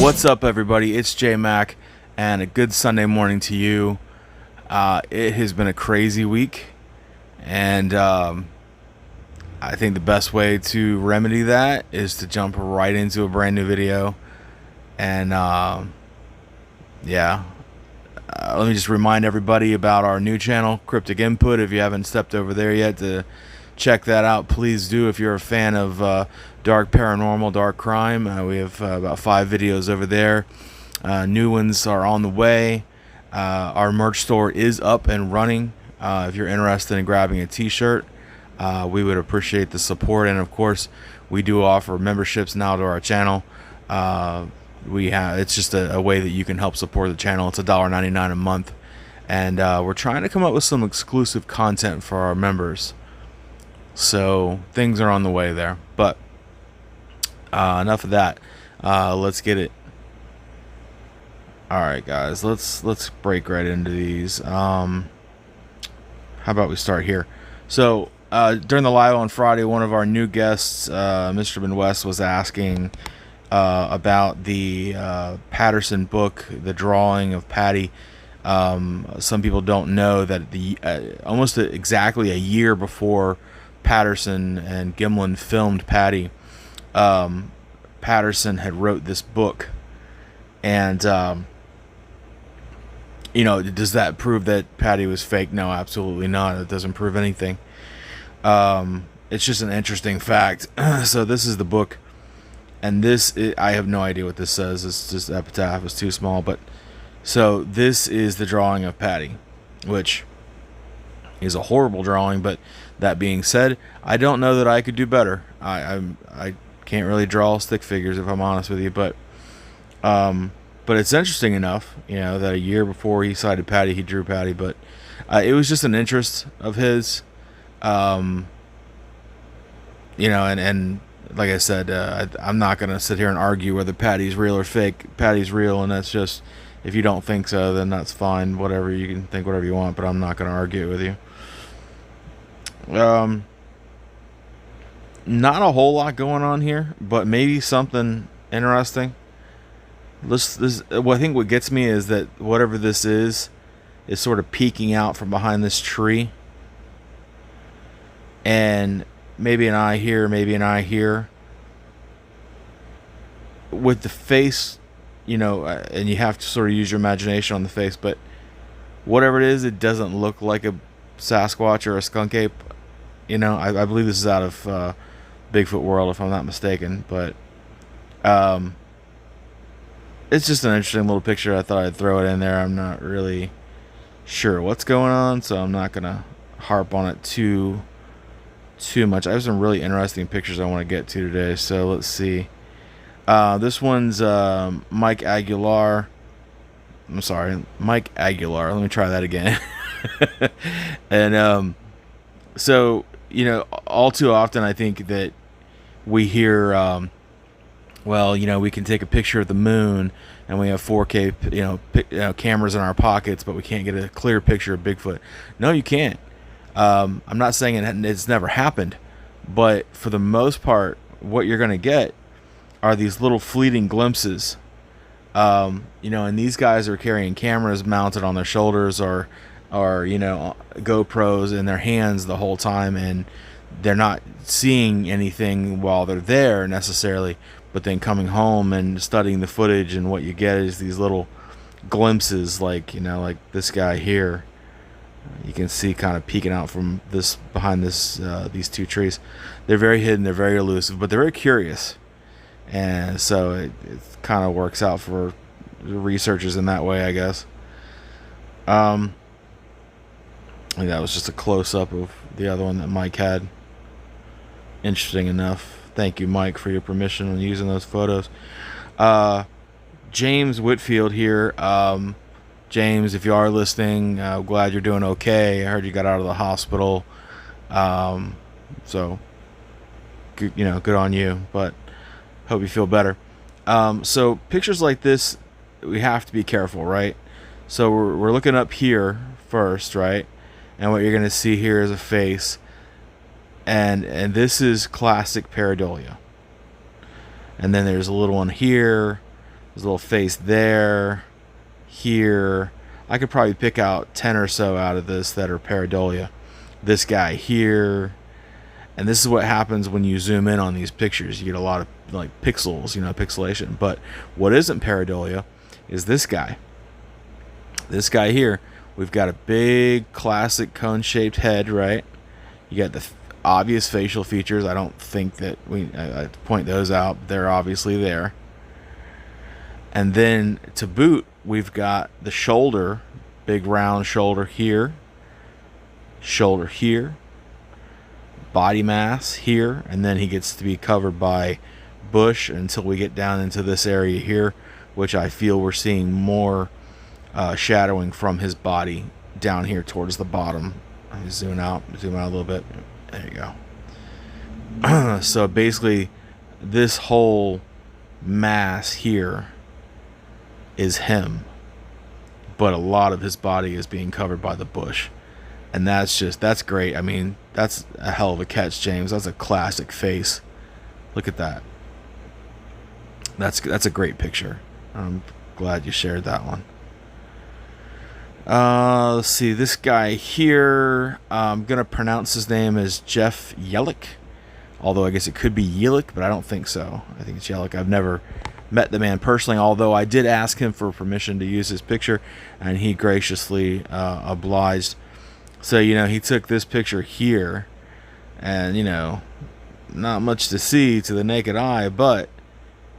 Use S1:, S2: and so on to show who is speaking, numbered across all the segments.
S1: What's up, everybody? It's J Mac, and a good Sunday morning to you. It has been a crazy week, and I think the best way to remedy that is to jump right into a brand new video. And yeah, let me just remind everybody about our new channel, Cryptic Input. If you haven't stepped over there yet to check that out, please do. If you're a fan of dark paranormal, dark crime, we have about 5 videos over there. New ones are on the way. Our merch store is up and running. If you're interested in grabbing a t-shirt, we would appreciate the support. And of course, we do offer memberships now to our channel. It's just a way that you can help support the channel. It's $1.99 a month, and we're trying to come up with some exclusive content for our members. So things are on the way there. But enough of that. Let's get it. All right, guys. Let's break right into these. How about we start here? So during the live on Friday, one of our new guests, Mr. Midwest, was asking about the Patterson book, The Drawing of Patty. Some people don't know that almost exactly a year before Patterson and Gimlin filmed Patty, Patterson had wrote this book. And does that prove that Patty was fake? No, absolutely not. It doesn't prove anything. It's just an interesting fact. So this is the book, and I have no idea what this says. It's just epitaph. It's too small. But so this is the drawing of Patty, which is a horrible drawing. But that being said, I don't know that I could do better. I can't really draw stick figures, if I'm honest with you. But it's interesting enough, that a year before he cited Patty, he drew Patty. But it was just an interest of his, and like I said, I'm not going to sit here and argue whether Patty's real or fake. Patty's real, and that's just, if you don't think so, then that's fine. Whatever, you can think whatever you want, but I'm not going to argue it with you. Not a whole lot going on here, but maybe something interesting. I think what gets me is that whatever this is sort of peeking out from behind this tree, and maybe an eye here, maybe an eye here, with the face, and you have to sort of use your imagination on the face, but whatever it is, it doesn't look like a Sasquatch or a skunk ape. I believe this is out of Bigfoot world, if I'm not mistaken, but it's just an interesting little picture. I thought I'd throw it in there. I'm not really sure what's going on, so I'm not gonna harp on it too much. I have some really interesting pictures I want to get to today, so let's see. This one's Mike Aguilar. I'm sorry, Mike Aguilar. Let me try that again. And so all too often I think that we hear, we can take a picture of the moon, and we have 4K, cameras in our pockets, but we can't get a clear picture of Bigfoot. No, you can't. I'm not saying it's never happened, but for the most part, what you're going to get are these little fleeting glimpses. And these guys are carrying cameras mounted on their shoulders, or GoPros in their hands the whole time, and they're not seeing anything while they're there necessarily, but then coming home and studying the footage, and what you get is these little glimpses, like this guy here. You can see kind of peeking out from behind these two trees. They're very hidden, they're very elusive, but they're very curious, and so it kind of works out for the researchers in that way, I guess. I think that was just a close-up of the other one that Mike had. Interesting enough. Thank you, Mike, for your permission on using those photos. James Whitfield here. James, if you are listening, glad you're doing okay. I heard you got out of the hospital. So, good on you, but hope you feel better. So pictures like this, we have to be careful, right? So we're looking up here first, right? And what you're going to see here is a face. And this is classic pareidolia. And then there's a little one here. There's a little face there, here. I could probably pick out 10 or so out of this that are pareidolia. This guy here. And this is what happens when you zoom in on these pictures. You get a lot of like pixels, pixelation. But what isn't pareidolia is this guy. This guy here. We've got a big classic cone-shaped head, right? You got the obvious facial features. I don't think that I point those out. They're obviously there. And then to boot, we've got the shoulder, big round shoulder here, body mass here, and then he gets to be covered by bush until we get down into this area here, which I feel we're seeing more shadowing from his body down here towards the bottom. Let me zoom out a little bit. There you go. So basically, this whole mass here is him, but a lot of his body is being covered by the bush. And that's great. I mean, that's a hell of a catch, James. That's a classic face. Look at that. That's a great picture. I'm glad you shared that one. Let's see, this guy here, I'm gonna pronounce his name as Jeff Yellick, although I guess it could be Yellick, but I don't think so. I think it's Yellick. I've never met the man personally, although I did ask him for permission to use his picture, and he graciously obliged. So, he took this picture here, and, not much to see to the naked eye, but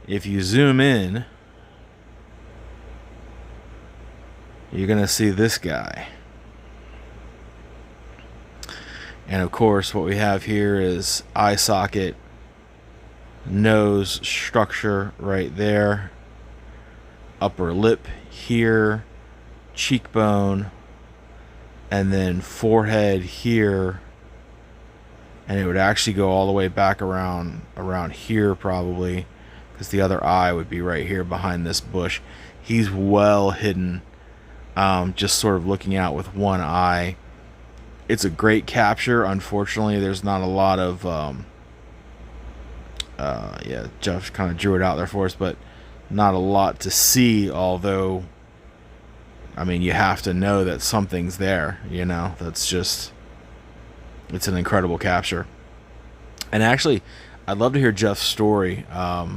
S1: if you zoom in, you're going to see this guy. And, of course, what we have here is eye socket, nose structure right there, upper lip here, cheekbone, and then forehead here, and it would actually go all the way back around here probably, because the other eye would be right here behind this bush. He's well hidden, just sort of looking out with one eye. It's a great capture. Unfortunately, there's not a lot of yeah, Jeff kind of drew it out there for us, but not a lot to see, although I mean, you have to know that something's there, That's just, it's an incredible capture. And actually, I'd love to hear Jeff's story. I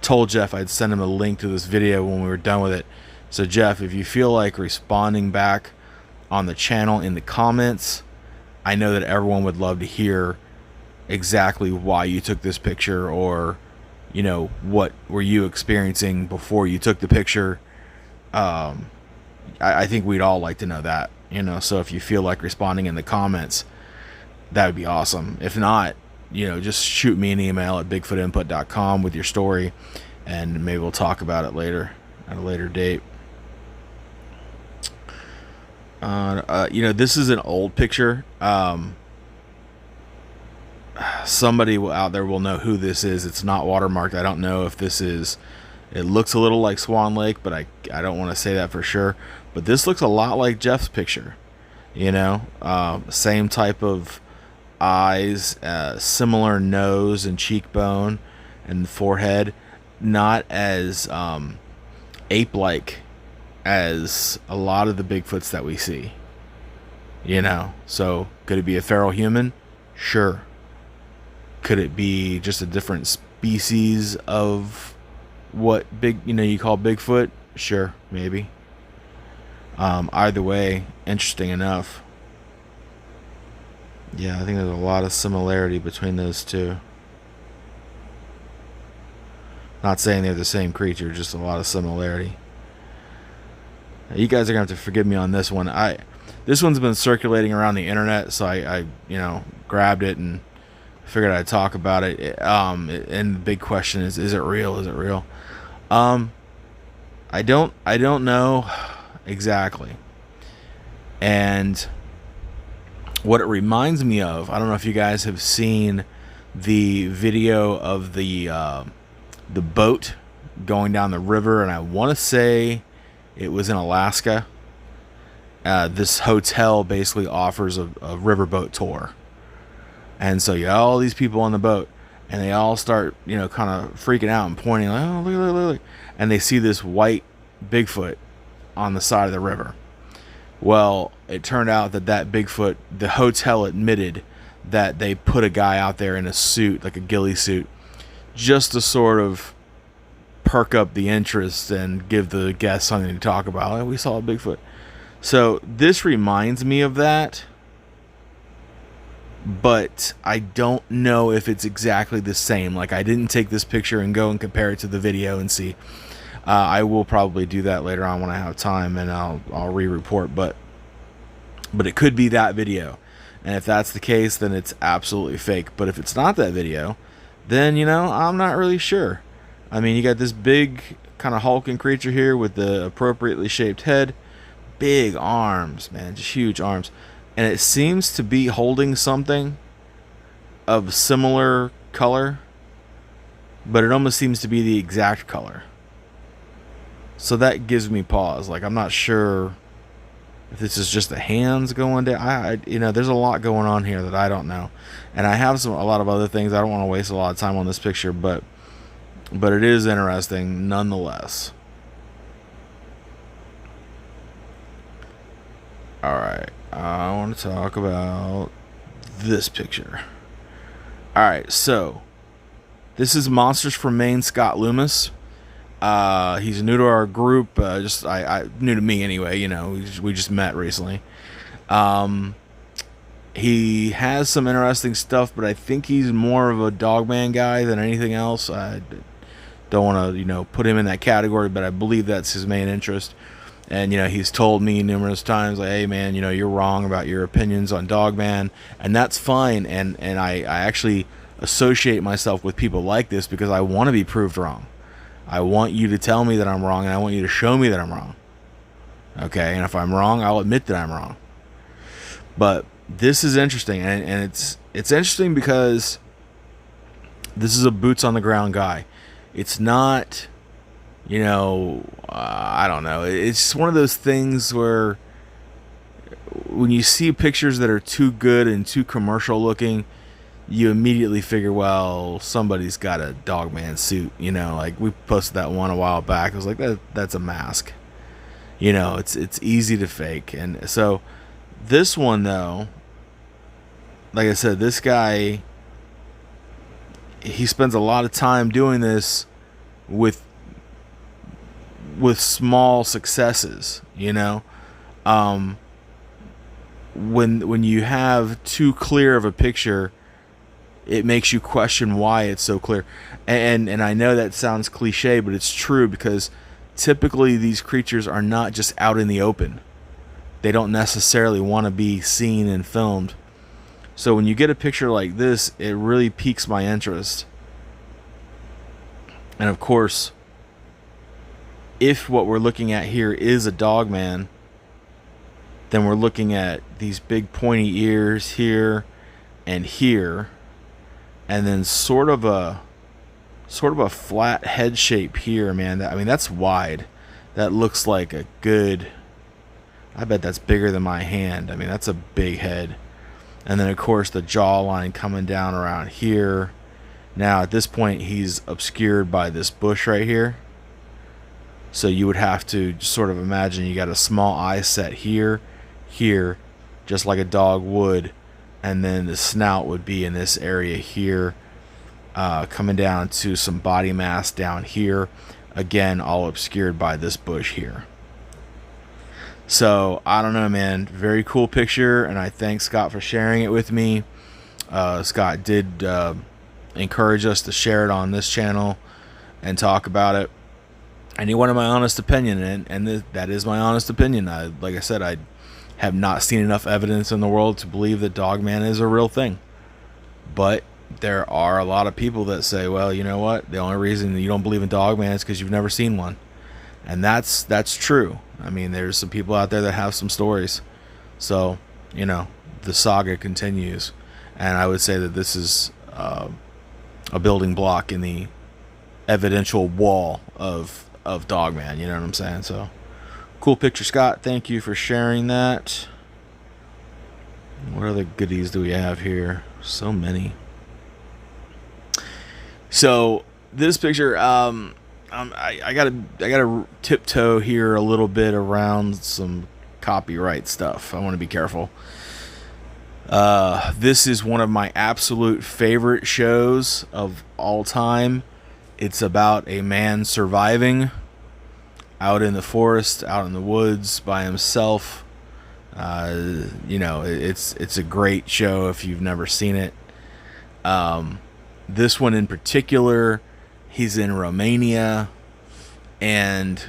S1: told Jeff I'd send him a link to this video when we were done with it. So Jeff, if you feel like responding back on the channel in the comments, I know that everyone would love to hear exactly why you took this picture, or, what were you experiencing before you took the picture. I think we'd all like to know that, so if you feel like responding in the comments, that would be awesome. If not, just shoot me an email at bigfootinput.com with your story, and maybe we'll talk about it later at a later date. This is an old picture. Somebody out there will know who this is. It's not watermarked. I don't know if this is, it looks a little like Swan Lake, but I don't want to say that for sure. But this looks a lot like Jeff's picture. Same type of eyes, similar nose and cheekbone and forehead. Not as ape-like as a lot of the Bigfoots that we see. So could it be a feral human? Sure. Could it be just a different species of what you call Bigfoot? Sure, maybe. Either way, interesting enough. Yeah, I think there's a lot of similarity between those two. Not saying they're the same creature, just a lot of similarity. You guys are gonna have to forgive me on this one. This one's been circulating around the internet, so I grabbed it and figured I'd talk about it. And the big question is it real? Is it real? I don't know exactly. And what it reminds me of, I don't know if you guys have seen the video of the boat going down the river, and I want to say it was in Alaska. This hotel basically offers a riverboat tour, and so you got all these people on the boat, and they all start, you know, kind of freaking out and pointing, like, oh, look, look, look, look. And they see this white Bigfoot on the side of the river. Well, it turned out that Bigfoot, the hotel admitted that they put a guy out there in a suit, like a ghillie suit, just to sort of perk up the interest and give the guests something to talk about. Like, we saw a Bigfoot. So this reminds me of that, but I don't know if it's exactly the same. Like, I didn't take this picture and go and compare it to the video and see. I will probably do that later on when I have time, and I'll re-report. But it could be that video, and if that's the case, then it's absolutely fake. But if it's not that video, then, you know, I'm not really sure. I mean, you got this big kind of hulking creature here with the appropriately shaped head, big arms, man, just huge arms, and it seems to be holding something of similar color, but it almost seems to be the exact color. So that gives me pause. Like, I'm not sure if this is just the hands going down. You know, there's a lot going on here that I don't know, and I have a lot of other things. I don't want to waste a lot of time on this picture, but it is interesting nonetheless. All right, I want to talk about this picture. All right, so this is Monsters from Maine, Scott Loomis. He's new to our group, I new to me anyway, you know, we just met recently. He has some interesting stuff, but I think he's more of a Dogman guy than anything else. I don't want to, you know, put him in that category, but I believe that's his main interest. And, you know, he's told me numerous times, like, hey, man, you know, you're wrong about your opinions on Dogman, and that's fine. And I actually associate myself with people like this because I want to be proved wrong. I want you to tell me that I'm wrong, and I want you to show me that I'm wrong. Okay, and if I'm wrong, I'll admit that I'm wrong. But this is interesting, and it's interesting because this is a boots on the ground guy. It's not, you know, I don't know. It's one of those things where when you see pictures that are too good and too commercial looking, you immediately figure, well, somebody's got a Dogman suit. You know, like we posted that one a while back. I was like, that's a mask. You know, it's easy to fake. And so this one, though, like I said, this guy, he spends a lot of time doing this with small successes, you know. When you have too clear of a picture, it makes you question why it's so clear. And I know that sounds cliche, but it's true, because typically these creatures are not just out in the open. They don't necessarily want to be seen and filmed. So when you get a picture like this, it really piques my interest. And of course, if what we're looking at here is a Dogman, then we're looking at these big pointy ears here and here, and then sort of a flat head shape here, man. I mean, that's wide. That looks like a good, I bet that's bigger than my hand. I mean, that's a big head. And then of course the jawline coming down around here. Now at this point he's obscured by this bush right here, so you would have to sort of imagine you got a small eye set here, just like a dog would, and then the snout would be in this area here, coming down to some body mass down here, again all obscured by this bush here. So I don't know, man, very cool picture, and I thank Scott for sharing it with me. Scott did encourage us to share it on this channel and talk about it, and he wanted my honest opinion, and that is my honest opinion. Like I said, I have not seen enough evidence in the world to believe that Dogman is a real thing, but there are a lot of people that say, well, you know what, the only reason you don't believe in Dogman is because you've never seen one. And that's true. I mean, there's some people out there that have some stories. So, you know, the saga continues, and I would say that this is a building block in the evidential wall of Dogman. You know what I'm saying? So, cool picture, Scott. Thank you for sharing that. What other goodies do we have here? So many. So this picture, I gotta tiptoe here a little bit around some copyright stuff. I want to be careful. This is one of my absolute favorite shows of all time. It's about a man surviving out in the forest, out in the woods by himself. It's a great show if you've never seen it. This one in particular, he's in Romania, and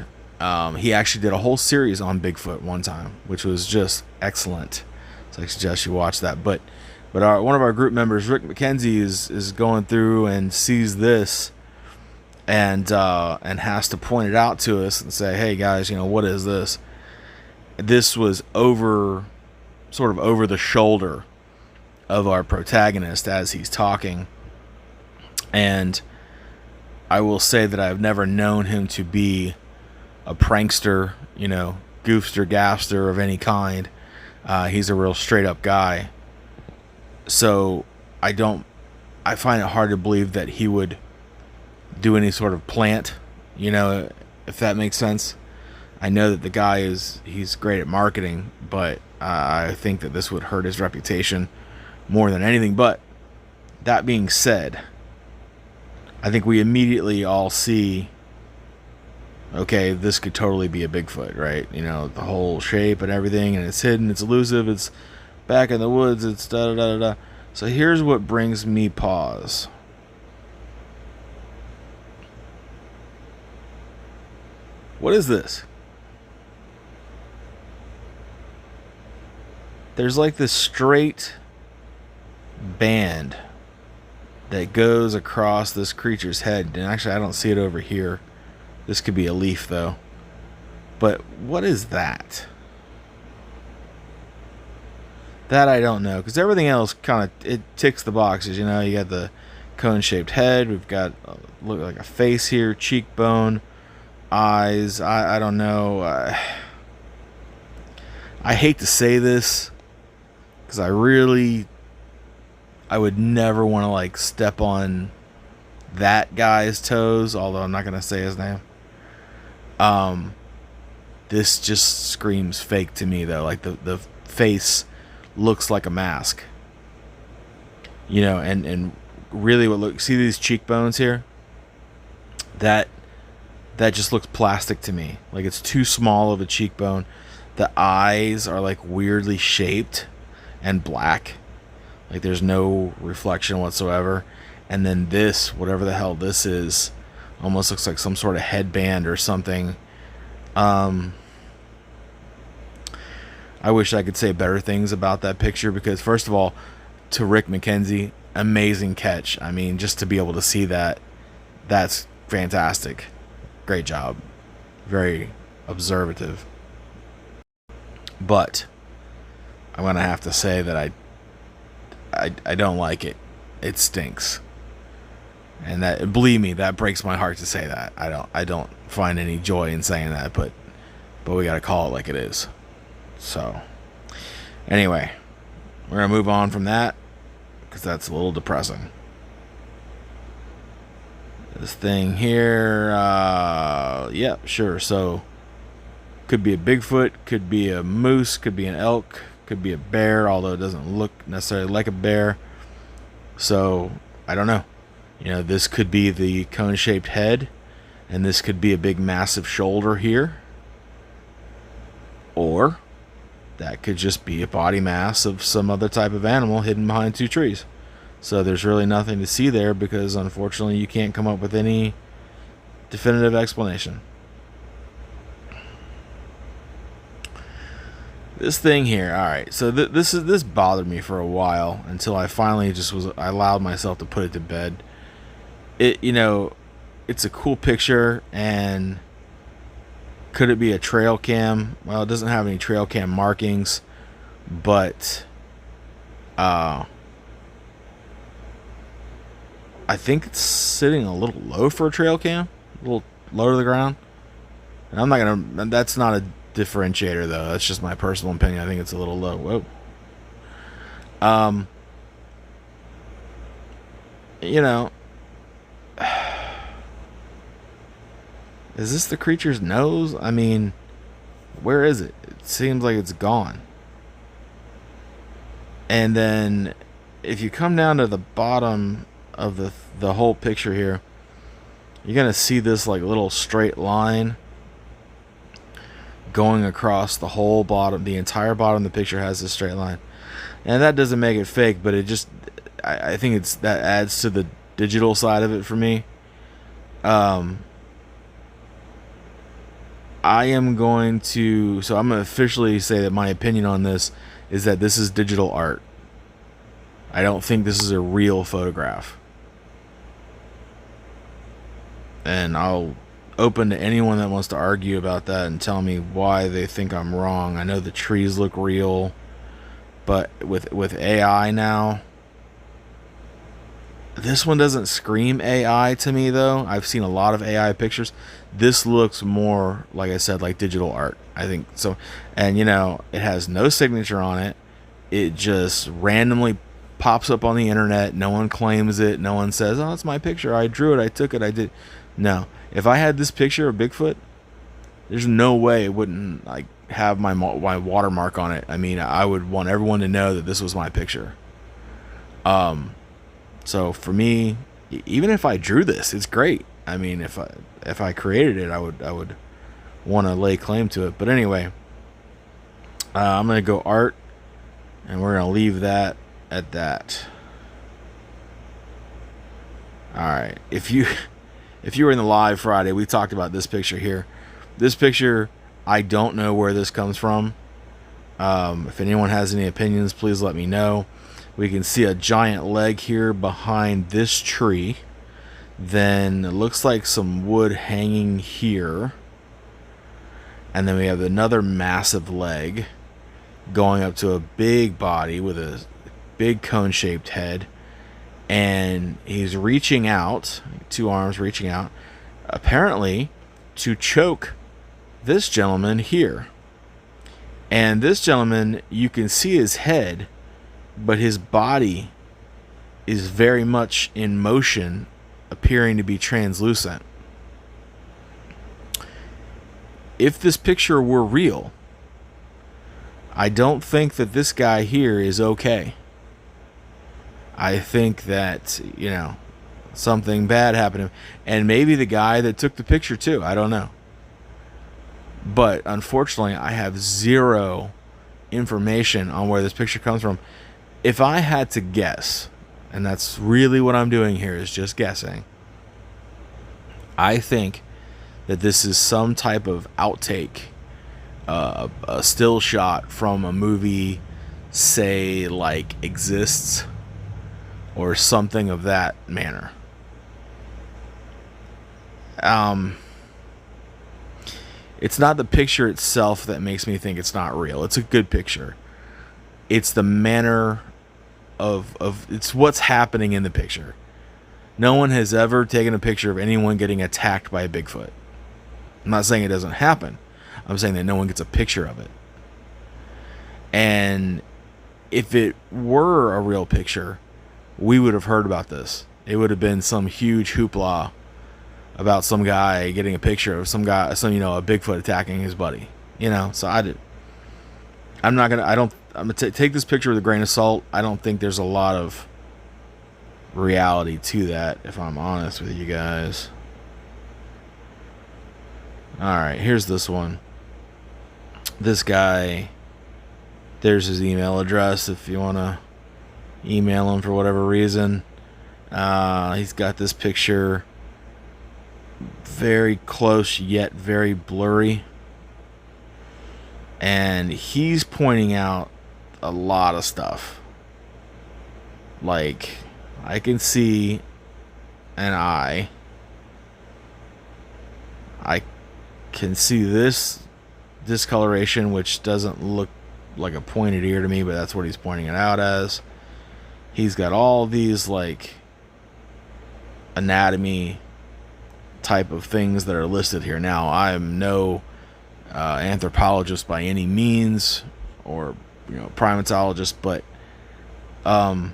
S1: he actually did a whole series on Bigfoot one time, which was just excellent. So I suggest you watch that. But one of our group members, Rick McKenzie, is going through and sees this, and has to point it out to us and say, "Hey guys, what is this?" This was sort of over the shoulder of our protagonist as he's talking, and I will say that I've never known him to be a prankster, goofster, gaffster of any kind. He's a real straight up guy. So I find it hard to believe that he would do any sort of plant, if that makes sense. I know that the guy he's great at marketing, but I think that this would hurt his reputation more than anything. But that being said, I think we immediately all see, okay, this could totally be a Bigfoot, right? The whole shape and everything, and it's hidden, it's elusive, it's back in the woods, it's da-da-da-da-da. So here's what brings me pause. What is this? There's like this straight band that goes across this creature's head. And actually, I don't see it over here. This could be a leaf, though. But what is that? That I don't know. Because everything else it ticks the boxes. You got the cone-shaped head. We've got, look like a face here. Cheekbone. Eyes. I don't know. I hate to say this, because I would never want to step on that guy's toes, although I'm not going to say his name. This just screams fake to me, though. Like the face looks like a mask, and really see these cheekbones here? That just looks plastic to me. Like it's too small of a cheekbone. The eyes are weirdly shaped and black. Like there's no reflection whatsoever. And then this, whatever the hell this is, almost looks like some sort of headband or something. I wish I could say better things about that picture, because first of all, to Rick McKenzie, amazing catch. I mean, just to be able to see that's fantastic. Great job. Very observative. But I'm gonna have to say that I don't like it. It stinks. And that, believe me, that breaks my heart to say that. I don't find any joy in saying that, but we gotta call it like it is. So anyway, we're gonna move on from that, because that's a little depressing. This thing here, yeah, sure. So could be a Bigfoot, could be a moose, could be an elk, could be a bear, although it doesn't look necessarily like a bear. So I don't know. This could be the cone-shaped head, and this could be a big massive shoulder here, or that could just be a body mass of some other type of animal hidden behind two trees. So there's really nothing to see there, because unfortunately you can't come up with any definitive explanation. This thing here, alright, so this bothered me for a while, until I finally I allowed myself to put it to bed. It's a cool picture, and could it be a trail cam? Well, it doesn't have any trail cam markings, but I think it's sitting a little low for a trail cam, a little low to the ground. And that's not a differentiator, though. That's just my personal opinion. I think it's a little low. Whoa. Is this the creature's nose? I mean, where is it? It seems like it's gone. And then if you come down to the bottom of the whole picture here, you're gonna see this like little straight line going across the whole bottom. The entire bottom of the picture has this straight line, and that doesn't make it fake, but it just, I think it's, that adds to the digital side of it for me. I am going to, so I'm going to officially say that my opinion on this is that this is digital art. I don't think this is a real photograph. And I'll open to anyone that wants to argue about that and tell me why they think I'm wrong. I know the trees look real, but with AI now, this one doesn't scream AI to me, though. I've seen a lot of AI pictures. This looks more, like I said, like digital art, I think. So, and you know, it has no signature on it. It just randomly pops up on the internet. No one claims it. No one says, "Oh, it's my picture. I drew it. I took it. I did." No. If I had this picture of Bigfoot, there's no way it wouldn't like have my watermark on it. I mean, I would want everyone to know that this was my picture. So for me, even if I drew this, it's great. I mean, if I created it, I would want to lay claim to it. But anyway, I'm gonna go art, and we're gonna leave that at that. All right. If you were in the live Friday, we talked about this picture here. This picture, I don't know where this comes from. If anyone has any opinions, please let me know. We can see a giant leg here behind this tree. Then it looks like some wood hanging here. And then we have another massive leg going up to a big body with a big cone-shaped head. And he's reaching out, two arms reaching out, apparently to choke this gentleman here. And this gentleman, you can see his head, but his body is very much in motion, appearing to be translucent. If this picture were real, I don't think that this guy here is okay. I think that, you know, something bad happened to him. And maybe the guy that took the picture too. I don't know. But unfortunately, I have zero information on where this picture comes from. If I had to guess, and that's really what I'm doing here, is just guessing, I think that this is some type of outtake, a still shot from a movie, say like Exists, or something of that manner. It's not the picture itself that makes me think it's not real. It's a good picture. It's the manner of it's what's happening in the picture. No one has ever taken a picture of anyone getting attacked by a Bigfoot. I'm not saying it doesn't happen. I'm saying that no one gets a picture of it. And if it were a real picture, we would have heard about this. It would have been some huge hoopla about some guy getting a picture of some guy, a Bigfoot attacking his buddy. You know, so I'm gonna take this picture with a grain of salt. I don't think there's a lot of reality to that, if I'm honest with you guys. Alright, here's this one. This guy, there's his email address if you want to email him for whatever reason. He's got this picture very close yet very blurry. And he's pointing out a lot of stuff. Like, I can see an eye. I can see this discoloration, which doesn't look like a pointed ear to me, but that's what he's pointing it out as. He's got all these, like, anatomy type of things that are listed here. Now, I'm no anthropologist by any means, or primatologist, but I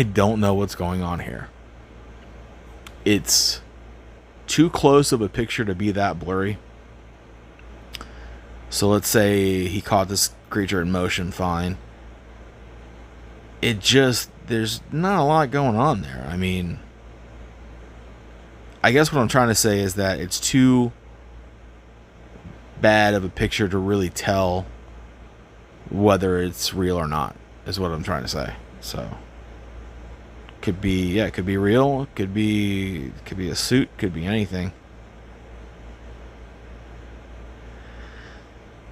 S1: don't know what's going on here. It's too close of a picture to be that blurry. So let's say he caught this creature in motion, fine. It just, there's not a lot going on there. I mean, I guess what I'm trying to say is that it's too bad of a picture to really tell whether it's real or not, is what I'm trying to say. So could be, yeah, it could be real, it could be a suit, could be anything.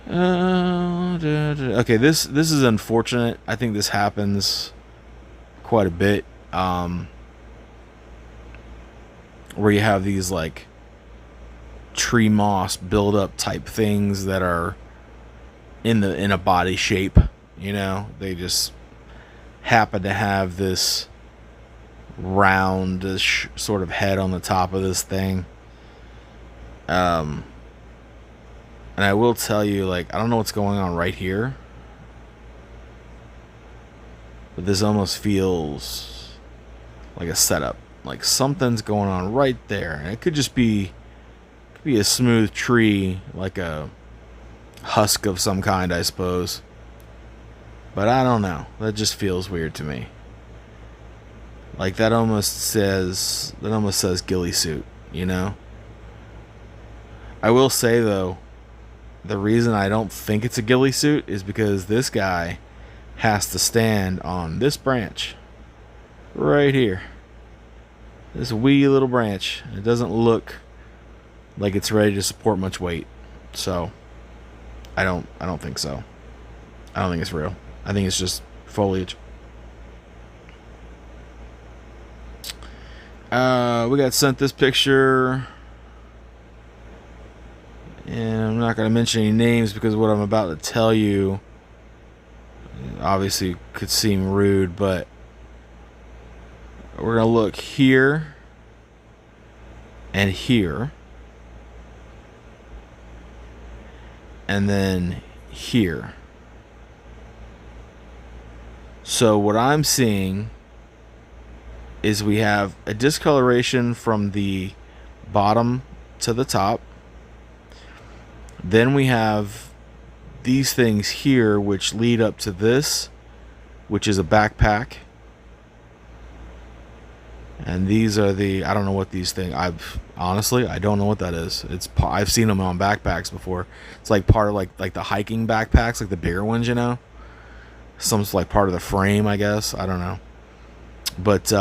S1: Okay, this is unfortunate. I think this happens quite a bit, where you have these like tree moss buildup type things that are in a body shape. You know, they just happen to have this roundish sort of head on the top of this thing. And I will tell you, like, I don't know what's going on right here, but this almost feels like a setup. Like something's going on right there. And it could just be a smooth tree, like a husk of some kind, I suppose. But I don't know. That just feels weird to me. Like that almost says ghillie suit, you know? I will say though, the reason I don't think it's a ghillie suit is because this guy has to stand on this branch right here. This wee little branch. It doesn't look like it's ready to support much weight. So I don't think so. I don't think it's real. I think it's just foliage. We got sent this picture, and I'm not going to mention any names because what I'm about to tell you obviously could seem rude, but we're going to look here and here and then here. So what I'm seeing is we have a discoloration from the bottom to the top. Then we have these things here which lead up to this, which is a backpack. And these are the, I don't know what these things, I don't know what that is. I've seen them on backpacks before. It's like part of like the hiking backpacks, like the bigger ones, you know. Some's like part of the frame, I guess. I don't know. But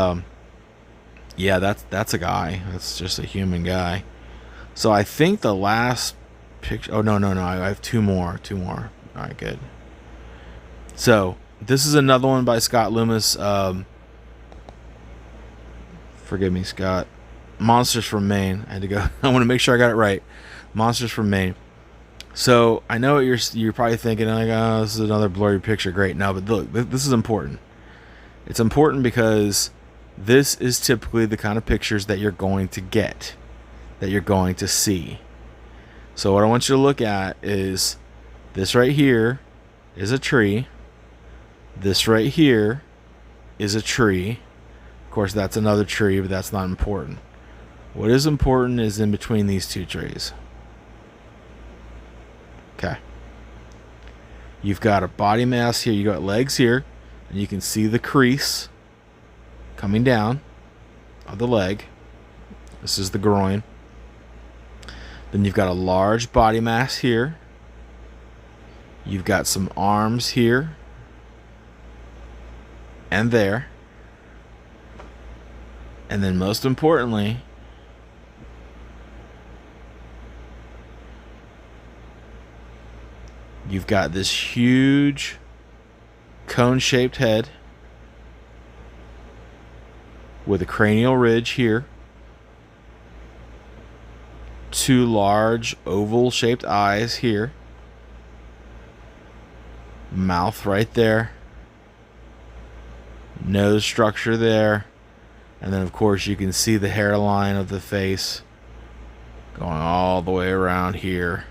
S1: yeah, that's a guy. That's just a human guy. So I think the last picture, oh no, I have two more. All right, good. So this is another one by Scott Loomis. Forgive me, Scott. Monsters from Maine. I had to go. I want to make sure I got it right. Monsters from Maine. So I know what you're probably thinking, like, oh, this is another blurry picture. Great. No, but look, this is important. It's important because this is typically the kind of pictures that you're going to get, that you're going to see. So what I want you to look at is this right here is a tree. This right here is a tree. Of course, that's another tree, but that's not important. What is important is in between these two trees. Okay. You've got a body mass here. You got legs here, and you can see the crease coming down of the leg. This is the groin. Then you've got a large body mass here. You've got some arms here and there. And then most importantly, you've got this huge cone-shaped head with a cranial ridge here. Two large oval-shaped eyes here. Mouth right there. Nose structure there. And then, of course, you can see the hairline of the face going all the way around here.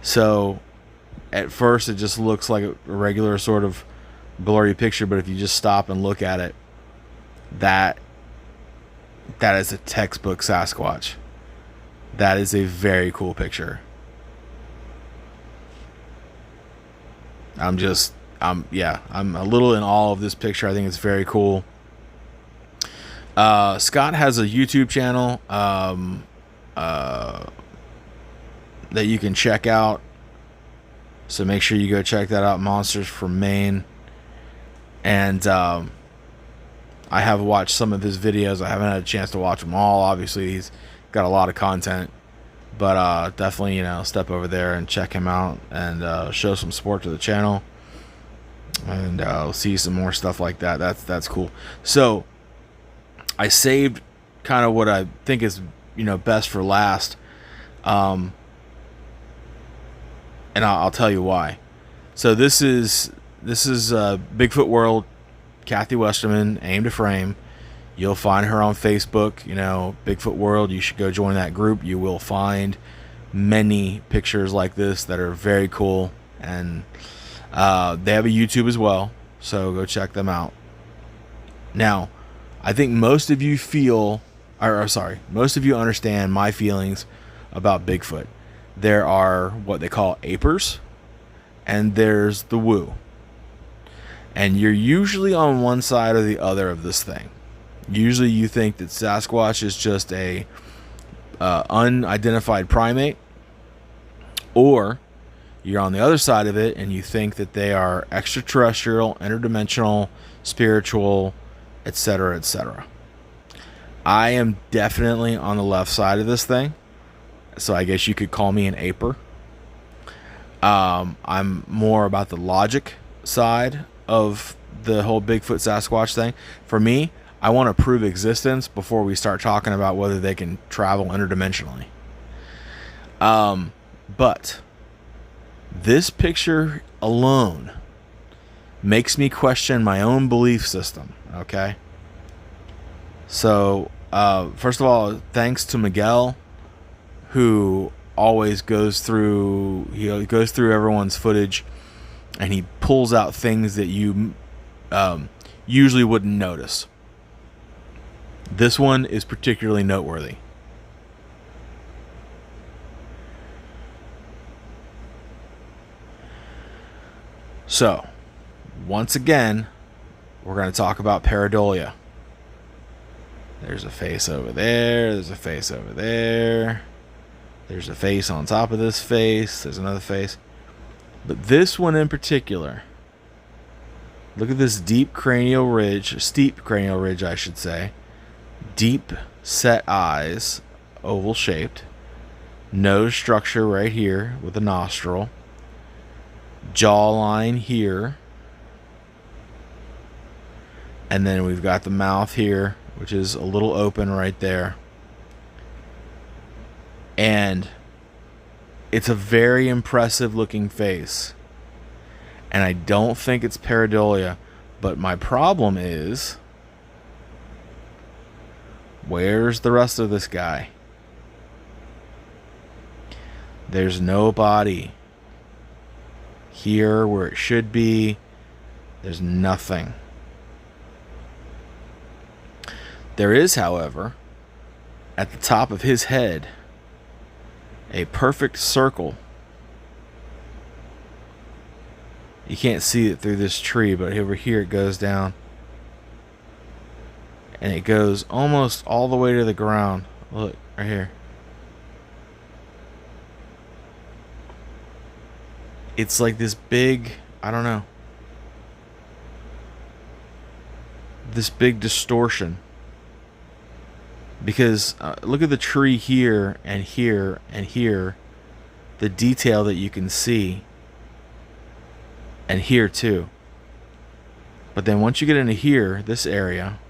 S1: So, at first, it just looks like a regular sort of blurry picture, but if you just stop and look at it, that That is a textbook Sasquatch. That is a very cool picture. I'm a little in awe of this picture. I think it's very cool. Scott has a YouTube channel that you can check out. So make sure you go check that out, Monsters from Maine. And I have watched some of his videos. I haven't had a chance to watch them all. Obviously, he's got a lot of content. But definitely, step over there and check him out and show some support to the channel. And see some more stuff like that. That's cool. So I saved kind of what I think is best for last. And I'll tell you why. So this is Bigfoot World, Kathy Westerman, Aim to Frame. You'll find her on Facebook, Bigfoot World. You should go join that group. You will find many pictures like this that are very cool. And they have a YouTube as well, so go check them out. Now, I think most of you most of you understand my feelings about Bigfoot. There are what they call apers, and there's the woo. And you're usually on one side or the other of this thing. Usually you think that Sasquatch is just a unidentified primate, or you're on the other side of it and you think that they are extraterrestrial, interdimensional, spiritual, etc., etc. I am definitely on the left side of this thing, so I guess you could call me an aper. I'm more about the logic side of the whole Bigfoot Sasquatch thing. For me, I want to prove existence before we start talking about whether they can travel interdimensionally. But this picture alone makes me question my own belief system, okay? So, first of all, thanks to Miguel, who always goes through everyone's footage, and he pulls out things that you usually wouldn't notice. This one is particularly noteworthy. So, once again, we're going to talk about pareidolia. There's a face over there. There's a face over there. There's a face on top of this face. There's another face. But this one in particular, look at this steep cranial ridge, I should say. Deep set eyes, oval shaped. Nose structure right here with a nostril. Jawline here. And then we've got the mouth here, which is a little open right there. And it's a very impressive looking face. And I don't think it's pareidolia. But my problem is, where's the rest of this guy? There's no body. Here where it should be, there's nothing. There is, however, at the top of his head, a perfect circle. You can't see it through this tree, but over here it goes down. And it goes almost all the way to the ground. Look, right here. It's like this big, I don't know, this big distortion. Because look at the tree here and here and here. The detail that you can see. And here too. But then once you get into here, this area,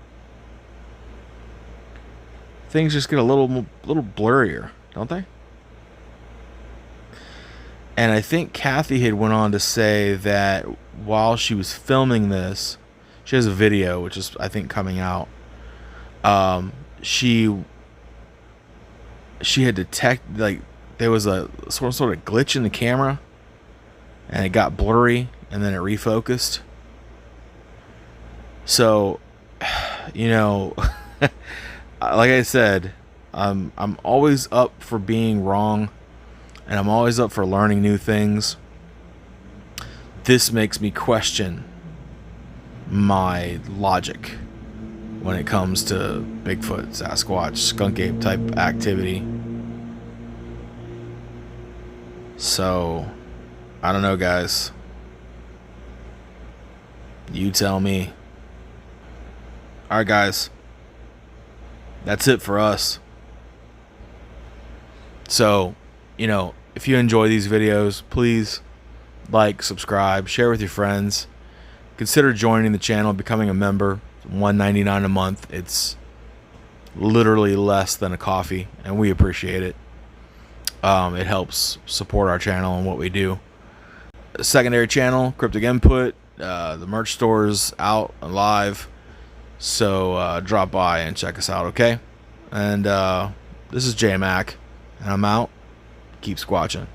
S1: things just get a little blurrier, don't they? And I think Kathy had went on to say that while she was filming this, she has a video which is, I think, coming out. She had detected, like, there was a sort of glitch in the camera, and it got blurry, and then it refocused. So, like I said, I'm always up for being wrong, and I'm always up for learning new things. This makes me question my logic when it comes to Bigfoot, Sasquatch, skunk ape type activity. So, I don't know, guys. You tell me. Alright, guys. That's it for us. So, if you enjoy these videos, please like, subscribe, share with your friends. Consider joining the channel, becoming a member. It's $1.99 a month. It's literally less than a coffee, and we appreciate it. It helps support our channel and what we do. Secondary channel, Cryptic Input. The merch store's out and live. So drop by and check us out, okay? And this is J Mac, and I'm out. Keep squatching.